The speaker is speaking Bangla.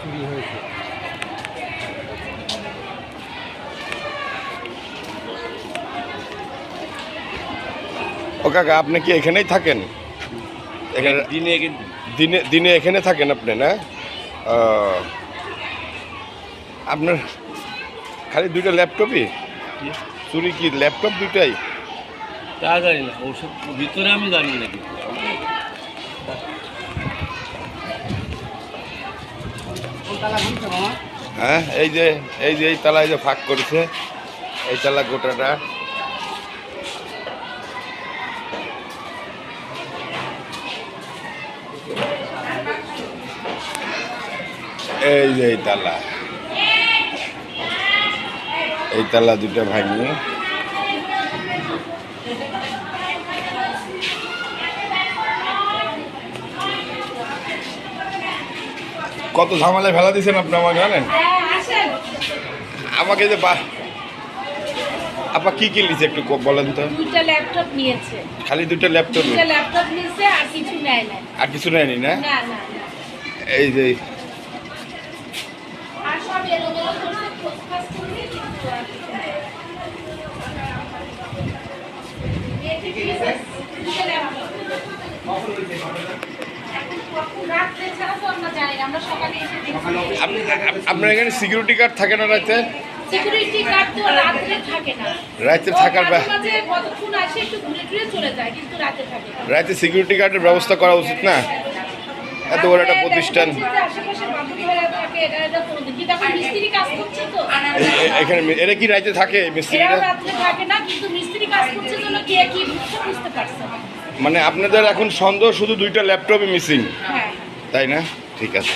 চুরি হয়েছে। ও কাকা, আপনি কি এখানেই থাকেন? এখানে দিনে দিনে দিনে এখানে থাকেন আপনি, না? আপনার খালি দুইটা ল্যাপটপই চুরি? কি ল্যাপটপ দুইটাই? তা জানি না, ওসব ভিতরে আমি জানি না কিছু। হ্যাঁ, এই যে এই তালায় যে ফাঁক করেছে, এই তালা গোটাটা। এই যে এই তালা দুটা ভাঙিয়ে কত ঝামেলায় ফেলা দিয়েছেন আপনি, আমাকে জানেন? আমাকে যে আপা কি লিছে একটু বলেন তো। দুইটা ল্যাপটপ নিয়েছে, খালি দুইটা ল্যাপটপ? দুইটা ল্যাপটপ নিয়েছে, আর কিছু নেয় না। আর কিছু নেয়নি? না, না না। এই যে আর সব এলোমেলো করছে, খোঁজখাজ করছে, কিন্তু আর কিছু নেয় না। দুইটা ল্যাপটপ। এখন কখন রাত্রে ছাড়া তো আমরা জানি না, আমরা সকালে এসে দেখি। আপনার এখানে সিকিউরিটি গার্ড থাকে না রাতে? সিকিউরিটি গার্ড তো রাত্রে থাকে না। রাতে থাকার মাঝে কতক্ষণ আসে, একটু ঘুরে টুরে চলে যায়, কিন্তু রাতে থাকে না। রাতে সিকিউরিটি গার্ডের ব্যবস্থা করা উচিত না? এত বড় একটা প্রতিষ্ঠান। আশেপাশে বাবু ভাইরা থাকে, এটা কোনোদিন কিন্তু এখন মিস্ত্রি কাজ করছে তো। এখানে এরা কি রাতে থাকে মিস্ত্রিরা? এরাও রাত্রে থাকে না, কিন্তু মিস্ত্রি কাজ করছে জন্য কে কি বুঝতে পারছে না। মানে আপনাদের এখন সন্দেহ শুধু দুইটা ল্যাপটপই মিসিং, হ্যাঁ। তাই না? ঠিক আছে।